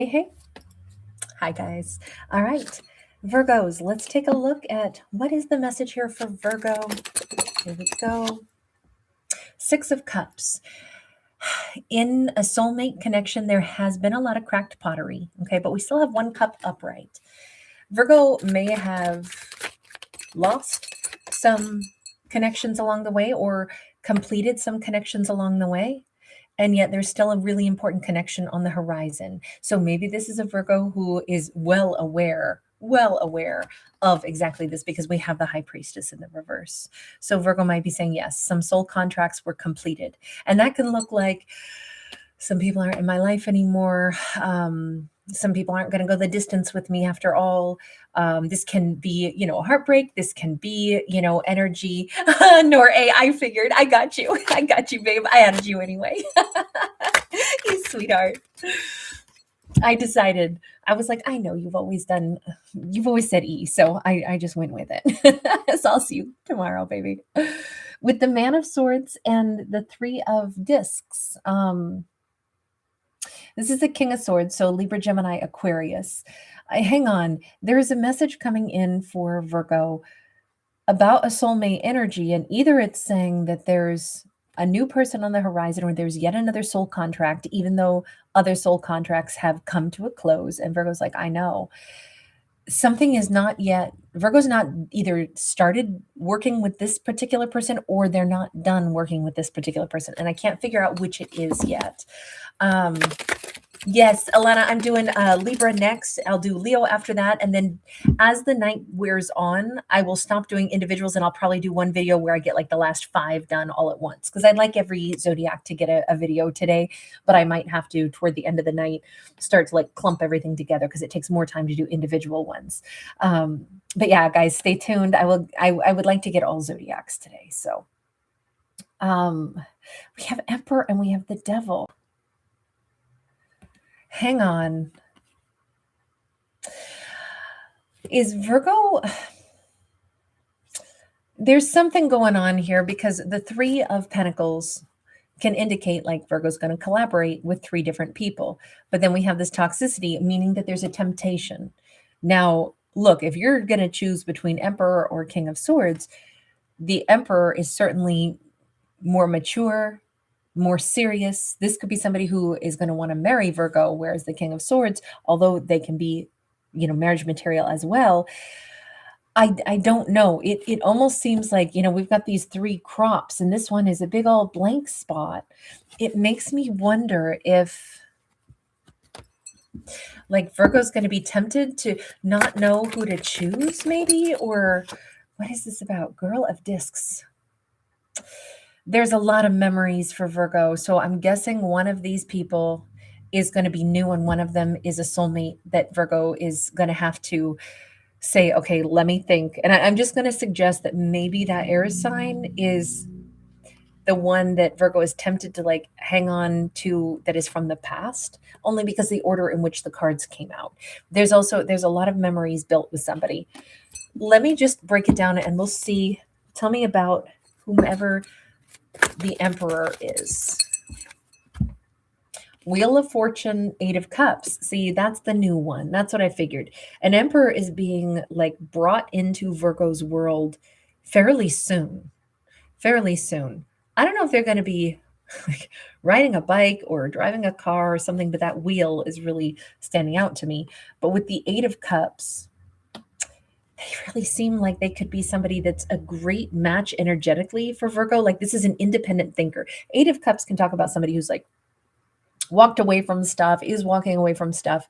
Hey, hi guys. All right, Virgos, let's take a look at what is the message here for Virgo. Here we go. Six of Cups. In a soulmate connection, there has been a lot of cracked pottery, okay, but we still have one cup upright. Virgo may have lost some connections along the way or completed some connections along the way. And yet there's still a really important connection on the horizon. So maybe this is a Virgo who is well aware of exactly this because we have the high priestess in the reverse. So Virgo might be saying, yes, some soul contracts were completed. And that can look like some people aren't in my life anymore. Some people aren't going to go the distance with me after all. This can be, a heartbreak. This can be, energy. Nor I figured, I got you. I got you, babe. I added you anyway. You sweetheart. I decided, I was like, I know you've always said E. So I just went with it. So I'll see you tomorrow, baby. With the Man of Swords and the Three of Discs. This is the King of Swords, so Libra, Gemini, Aquarius. Hang on. There is a message coming in for Virgo about a soulmate energy, and either it's saying that there's a new person on the horizon or there's yet another soul contract, even though other soul contracts have come to a close. And Virgo's like, I know. Something is not yet, Virgo's not either started working with this particular person or they're not done working with this particular person. And I can't figure out which it is yet. Yes, Alana, I'm doing Libra next. I'll do Leo after that. And then as the night wears on, I will stop doing individuals and I'll probably do one video where I get like the last 5 done all at once. Because I'd like every zodiac to get a video today, but I might have to, toward the end of the night, start to like clump everything together because it takes more time to do individual ones. But yeah, guys, stay tuned. I would like to get all zodiacs today. So we have Emperor and we have the Devil. Hang on. Is Virgo, there's something going on here because the Three of Pentacles can indicate like Virgo's going to collaborate with 3 different people. But then we have this toxicity, meaning that there's a temptation. Now, look, if you're going to choose between Emperor or King of Swords, the Emperor is certainly more mature, more serious. This could be somebody who is going to want to marry Virgo, whereas the King of Swords, although they can be, marriage material as well, I don't know. It almost seems like, we've got these 3 crops and this one is a big old blank spot. It makes me wonder if like Virgo's going to be tempted to not know who to choose maybe, or what is this about? Girl of Discs. There's a lot of memories for Virgo. So I'm guessing one of these people is going to be new and one of them is a soulmate that Virgo is going to have to say, okay, let me think. And I'm just going to suggest that maybe that Aries sign is the one that Virgo is tempted to like hang on to that is from the past, only because the order in which the cards came out. There's a lot of memories built with somebody. Let me just break it down and we'll see. Tell me about whomever the Emperor is. Wheel of Fortune, 8 of Cups. See, that's the new one. That's what I figured. An Emperor is being like brought into Virgo's world fairly soon. Fairly soon. I don't know if they're going to be like riding a bike or driving a car or something, but that wheel is really standing out to me. But with the 8 of Cups, they really seem like they could be somebody that's a great match energetically for Virgo. Like this is an independent thinker. 8 of Cups can talk about somebody who's like walked away from stuff, is walking away from stuff.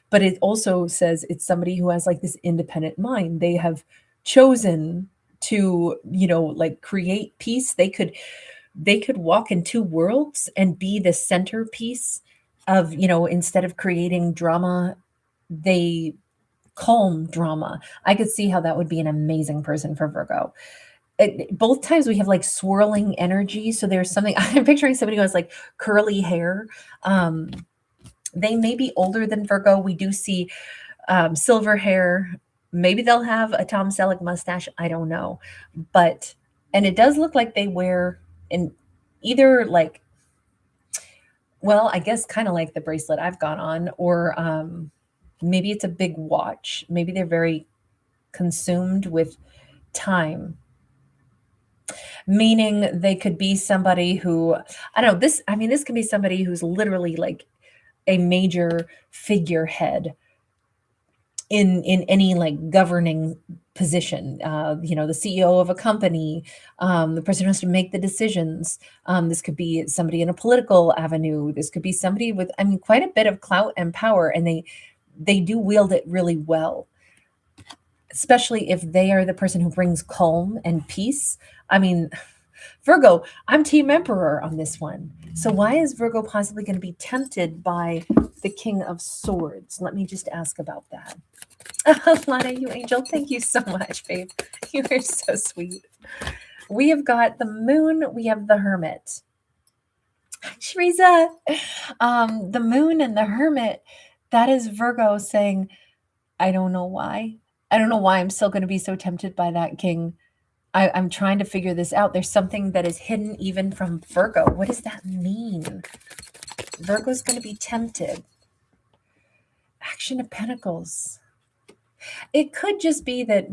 But it also says it's somebody who has like this independent mind. They have chosen to, like create peace. They could walk in 2 worlds and be the centerpiece of, instead of creating drama, they calm drama. I could see how that would be an amazing person for Virgo. Both times we have like swirling energy. So there's something, I'm picturing somebody who has like curly hair. They may be older than Virgo. We do see silver hair. Maybe they'll have a Tom Selleck mustache. I don't know. And it does look like they wear in either like Well, I guess kind of like the bracelet I've got on, or maybe it's a big watch. Maybe they're very consumed with time, meaning they could be somebody who, I don't know, this, I mean, this can be somebody who's literally like a major figurehead in any like governing position, the CEO of a company, the person who has to make the decisions. This could be somebody in a political avenue. This could be somebody with, I mean, quite a bit of clout and power, and they do wield it really well, especially if they are the person who brings calm and peace. I mean, Virgo, I'm team emperor on this one. So why is Virgo possibly going to be tempted by the King of Swords? Let me just ask about that. Lana, you angel, thank you so much, babe. You are so sweet. We have got the moon, we have the hermit. Shariza, the moon and the hermit, that is Virgo saying, I don't know why. I don't know why I'm still going to be so tempted by that king. I'm trying to figure this out. There's something that is hidden even from Virgo. What does that mean? Virgo's going to be tempted. Action of Pentacles. It could just be that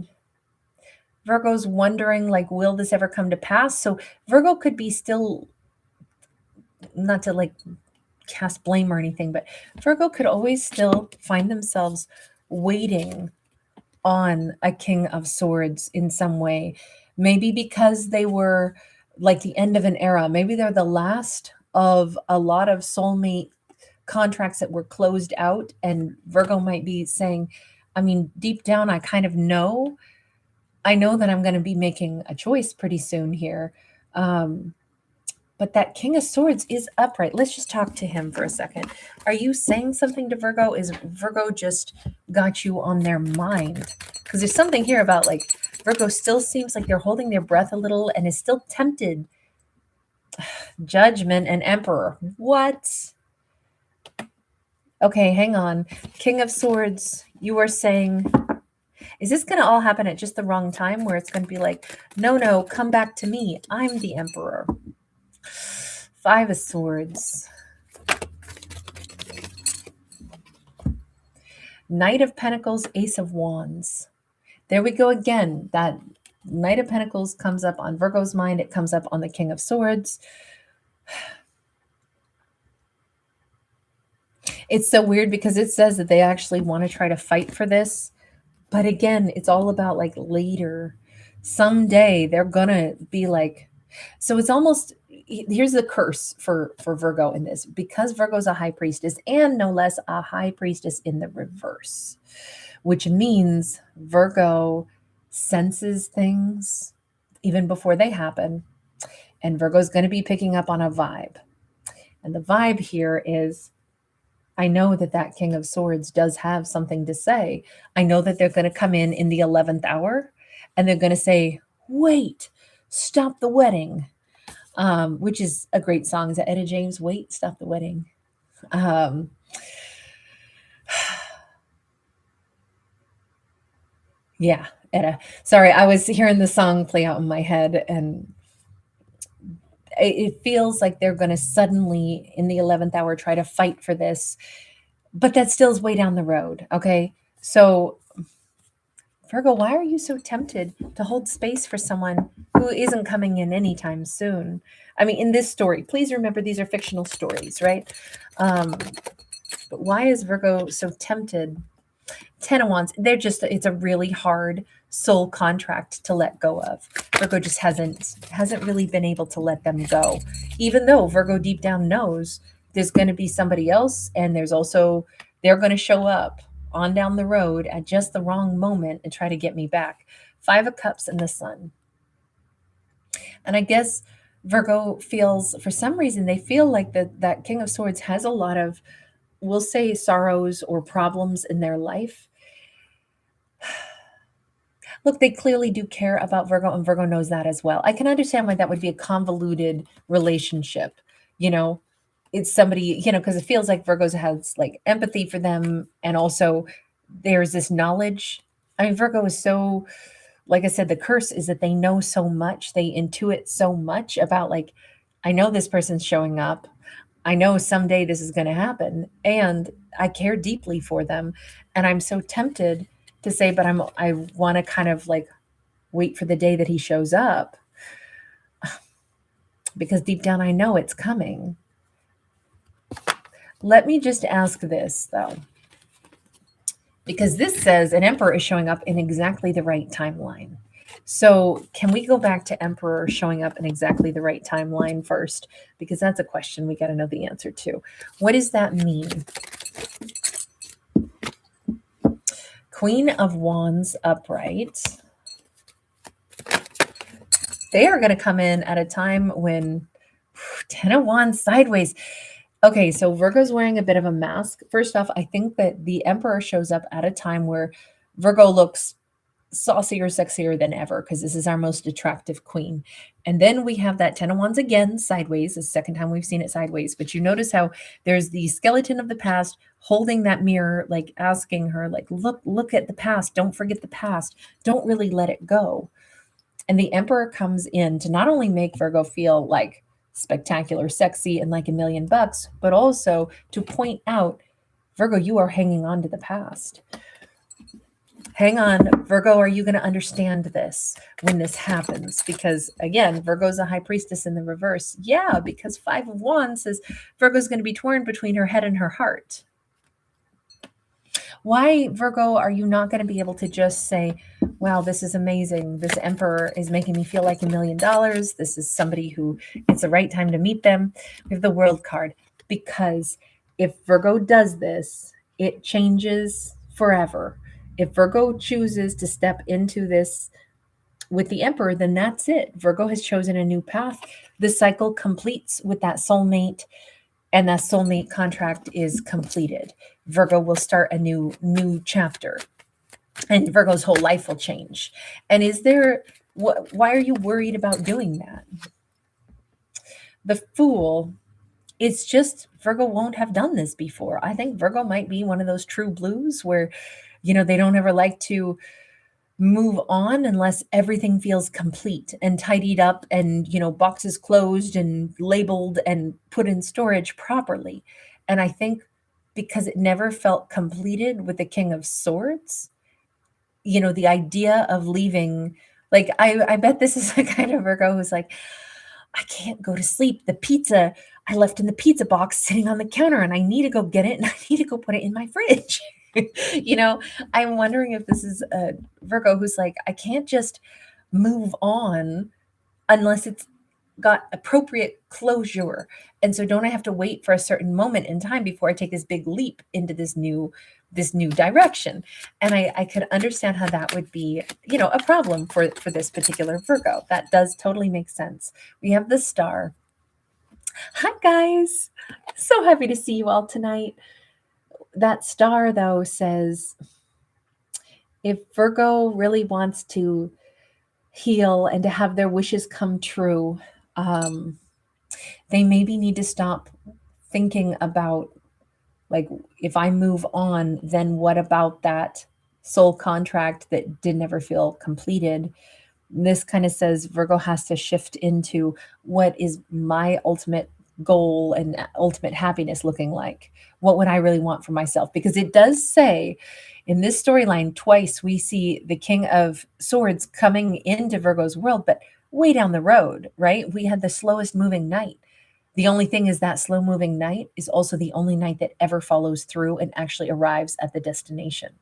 Virgo's wondering, like, will this ever come to pass? So Virgo could be still, not to like cast blame or anything, but Virgo could always still find themselves waiting on a King of Swords in some way. Maybe because they were like the end of an era. Maybe they're the last of a lot of soulmate contracts that were closed out. And Virgo might be saying, I mean, deep down, I kind of know. I know that I'm going to be making a choice pretty soon here. But that King of Swords is upright. Let's just talk to him for a second. Are you saying something to Virgo? Is Virgo just got you on their mind? Because there's something here about like Virgo still seems like they're holding their breath a little and is still tempted. Judgment and Emperor. What? Okay, hang on. King of Swords, you are saying, is this going to all happen at just the wrong time where it's going to be like, no, come back to me. I'm the Emperor. Five of Swords. Knight of Pentacles, Ace of Wands. There we go again. That Knight of Pentacles comes up on Virgo's mind. It comes up on the King of Swords. It's so weird because it says that they actually want to try to fight for this. But again, it's all about like later. Someday they're going to be like, so it's almost, here's the curse for Virgo in this, because Virgo's a high priestess and no less a high priestess in the reverse, which means Virgo senses things even before they happen. And Virgo's going to be picking up on a vibe. And the vibe here is, I know that that King of Swords does have something to say. I know that they're going to come in the 11th hour and they're going to say, wait, stop the wedding, which is a great song. Is that Etta James? Wait, stop the wedding. Yeah, Etta. Sorry, I was hearing the song play out in my head, and it feels like they're going to suddenly, in the 11th hour, try to fight for this. But that still is way down the road, okay? So, Virgo, why are you so tempted to hold space for someone who isn't coming in anytime soon? I mean, in this story, please remember these are fictional stories, right? But why is Virgo so tempted? 10 of Wands, it's a really hard soul contract to let go of. Virgo just hasn't really been able to let them go, even though Virgo deep down knows there's going to be somebody else, and there's also, they're going to show up on down the road at just the wrong moment and try to get me back. 5 of Cups and the Sun. And I guess Virgo feels, for some reason, they feel like that King of Swords has a lot of, we'll say, sorrows or problems in their life. Look, they clearly do care about Virgo, and Virgo knows that as well. I can understand why that would be a convoluted relationship. It's somebody, because it feels like Virgo has like empathy for them. And also there's this knowledge. I mean, Virgo is so, like I said, the curse is that they know so much. They intuit so much about, like, I know this person's showing up. I know someday this is going to happen, and I care deeply for them, and I'm so tempted to say, but I want to kind of like wait for the day that he shows up, because deep down I know it's coming. Let me just ask this though, because this says an emperor is showing up in exactly the right timeline. So can we go back to emperor showing up in exactly the right timeline first? Because that's a question we got to know the answer to. What does that mean? Queen of Wands upright. They are going to come in at a time when 10 of Wands sideways. Okay, so Virgo's wearing a bit of a mask. First off, I think that the Emperor shows up at a time where Virgo looks saucier, sexier than ever, because this is our most attractive queen. And then we have that 10 of Wands again, sideways. It's the second time we've seen it sideways. But you notice how there's the skeleton of the past holding that mirror, like asking her, like, look at the past. Don't forget the past. Don't really let it go. And the Emperor comes in to not only make Virgo feel like spectacular, sexy, and like $1,000,000, but also to point out, Virgo, you are hanging on to the past. Hang on, Virgo, are you going to understand this when this happens? Because again, Virgo's a high priestess in the reverse. Yeah, because 5 of Wands says Virgo's going to be torn between her head and her heart. Why, Virgo, are you not going to be able to just say, wow, this is amazing. This Emperor is making me feel like $1,000,000. This is somebody who it's the right time to meet them. We have the World card, because if Virgo does this, it changes forever. If Virgo chooses to step into this with the Emperor, then that's it. Virgo has chosen a new path. The cycle completes with that soulmate, and that soulmate contract is completed. Virgo will start a new chapter, and Virgo's whole life will change. And why are you worried about doing that? The Fool, it's just Virgo won't have done this before. I think Virgo might be one of those true blues where, they don't ever like to move on unless everything feels complete and tidied up and, boxes closed and labeled and put in storage properly. And I think because it never felt completed with the King of Swords, the idea of leaving, like, I bet this is the kind of Virgo who's like, I can't go to sleep. The pizza I left in the pizza box sitting on the counter, and I need to go get it, and I need to go put it in my fridge. I'm wondering if this is a Virgo who's like, I can't just move on unless it's got appropriate closure. And so don't I have to wait for a certain moment in time before I take this big leap into this new direction? And I could understand how that would be, a problem for this particular Virgo. That does totally make sense. We have the Star. Hi guys. So happy to see you all tonight. That Star, though, says if Virgo really wants to heal and to have their wishes come true, they maybe need to stop thinking about, like, if I move on, then what about that soul contract that didn't ever feel completed? This kind of says Virgo has to shift into, what is my ultimate goal and ultimate happiness looking like? What would I really want for myself? Because it does say in this storyline twice we see the King of Swords coming into Virgo's world, but way down the road, right? We had the slowest moving night. The only thing is that slow moving night is also the only night that ever follows through and actually arrives at the destination.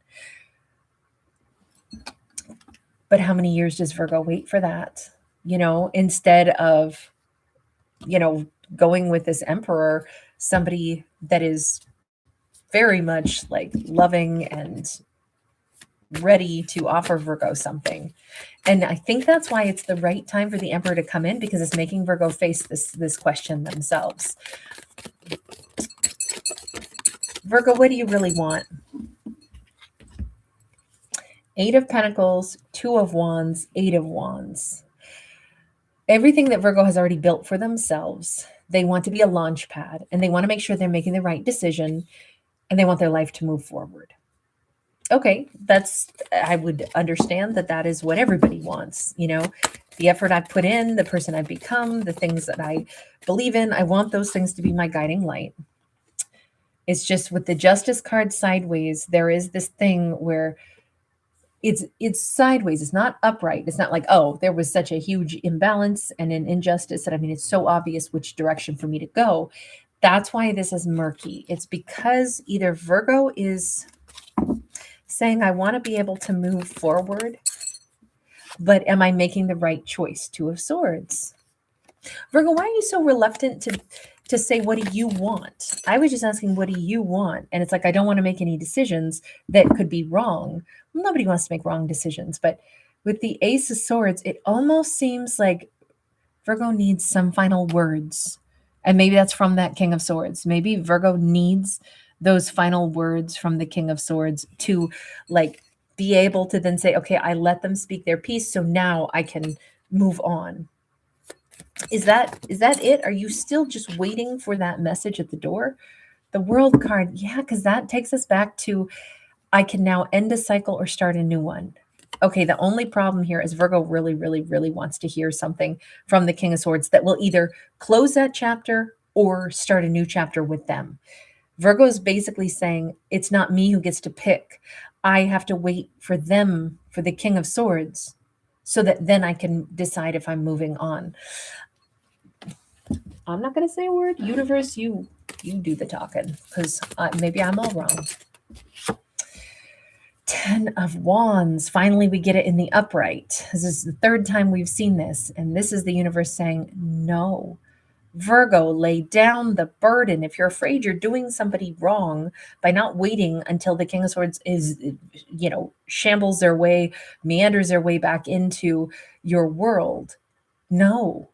But how many years does Virgo wait for that? Instead of, going with this Emperor, somebody that is very much like loving and ready to offer Virgo something. And I think that's why it's the right time for the Emperor to come in, because it's making Virgo face this question themselves. Virgo, what do you really want? 8 of Pentacles, 2 of Wands, 8 of Wands. Everything that Virgo has already built for themselves, they want to be a launch pad, and they want to make sure they're making the right decision, and they want their life to move forward. Okay, I would understand that is what everybody wants, The effort I've put in, the person I've become, the things that I believe in, I want those things to be my guiding light. It's just with the Justice card sideways, there is this thing where it's sideways. It's not upright. It's not like, oh, there was such a huge imbalance and an injustice that, I mean, it's so obvious which direction for me to go. That's why this is murky. It's because either Virgo is saying, I want to be able to move forward, but am I making the right choice? Two of Swords. Virgo, why are you so reluctant to say, what do you want? I was just asking, what do you want? And it's like, I don't want to make any decisions that could be wrong. Nobody wants to make wrong decisions. But with the Ace of Swords, it almost seems like Virgo needs some final words. And maybe that's from that King of Swords. Maybe Virgo needs those final words from the King of Swords to like be able to then say, okay, I let them speak their piece. So now I can move on. Is that it? Are you still just waiting for that message at the door? The World card, yeah, because that takes us back to I can now end a cycle or start a new one. Okay, the only problem here is Virgo really, really, really wants to hear something from the King of Swords that will either close that chapter or start a new chapter with them. Virgo is basically saying, it's not me who gets to pick. I have to wait for them, for the King of Swords, so that then I can decide if I'm moving on. I'm not going to say a word. Universe, you do the talking, because maybe I'm all wrong. 10 of Wands. Finally, we get it in the upright. This is the third time we've seen this. And this is the universe saying, no. Virgo, lay down the burden. If you're afraid you're doing somebody wrong by not waiting until the King of Swords is, shambles their way, meanders their way back into your world. No.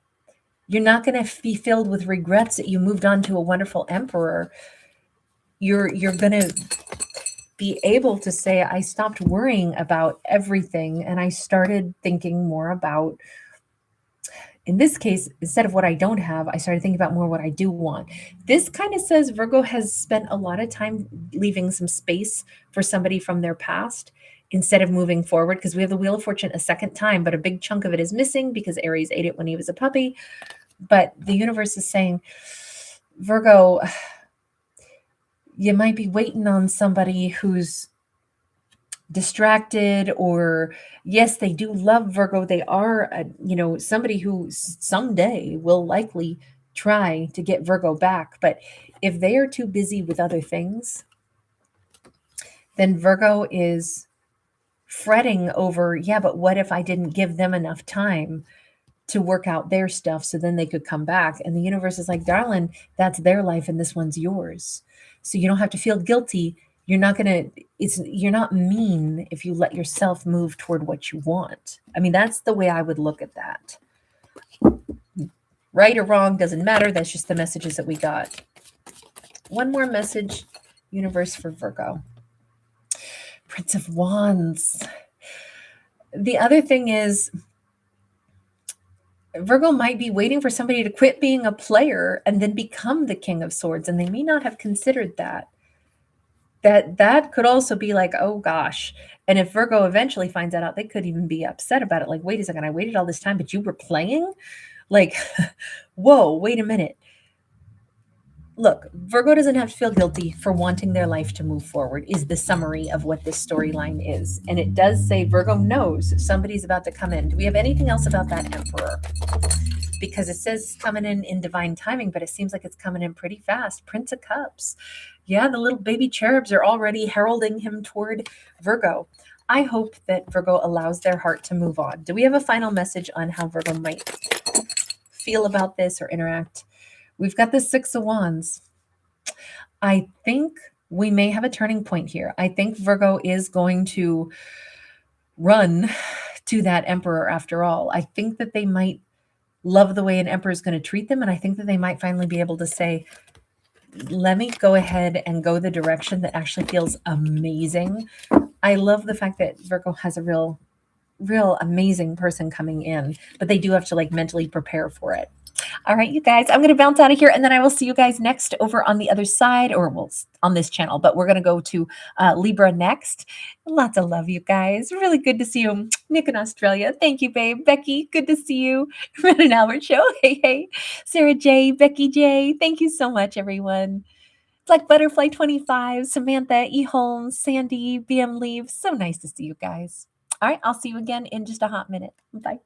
You're not going to be filled with regrets that you moved on to a wonderful emperor. You're going to be able to say, I stopped worrying about everything and I started thinking more about, in this case, instead of what I don't have, I started thinking about more what I do want. This kind of says Virgo has spent a lot of time leaving some space for somebody from their past instead of moving forward, because we have the Wheel of Fortune a second time, but a big chunk of it is missing because Aries ate it when he was a puppy. But the universe is saying, Virgo, you might be waiting on somebody who's distracted, or yes, they do love Virgo. They are, somebody who someday will likely try to get Virgo back. But if they are too busy with other things, then Virgo is fretting over, yeah, but what if I didn't give them enough time to work out their stuff so then they could come back? And the universe is like, darling, that's their life and this one's yours. So you don't have to feel guilty. You're not mean if you let yourself move toward what you want. I mean, that's the way I would look at that. Right or wrong, doesn't matter. That's just the messages that we got. One more message, universe, for Virgo. Prince of Wands. The other thing is, Virgo might be waiting for somebody to quit being a player and then become the King of Swords, and they may not have considered that. That could also be like, oh gosh. And if Virgo eventually finds that out, they could even be upset about it. Like, wait a second, I waited all this time, but you were playing? Like, whoa, wait a minute. Look, Virgo doesn't have to feel guilty for wanting their life to move forward, is the summary of what this storyline is. And it does say Virgo knows somebody's about to come in. Do we have anything else about that Emperor? Because it says coming in divine timing, but it seems like it's coming in pretty fast. Prince of Cups. Yeah, the little baby cherubs are already heralding him toward Virgo. I hope that Virgo allows their heart to move on. Do we have a final message on how Virgo might feel about this or interact? We've got the Six of Wands. I think we may have a turning point here. I think Virgo is going to run to that Emperor after all. I think that they might love the way an Emperor is going to treat them. And I think that they might finally be able to say, let me go ahead and go the direction that actually feels amazing. I love the fact that Virgo has a real amazing person coming in, but they do have to like mentally prepare for it. All right, you guys, I'm going to bounce out of here and then I will see you guys next over on the other side, or well, on this channel, but we're going to go to Libra next. Lots of love, you guys. Really good to see you. Nick in Australia. Thank you, babe. Becky, good to see you. Red and Albert Show. Hey, hey. Sarah J, Becky J. Thank you so much, everyone. Black Butterfly 25, Samantha, E. Holmes, Sandy, BM Leaves. So nice to see you guys. All right, I'll see you again in just a hot minute. Bye.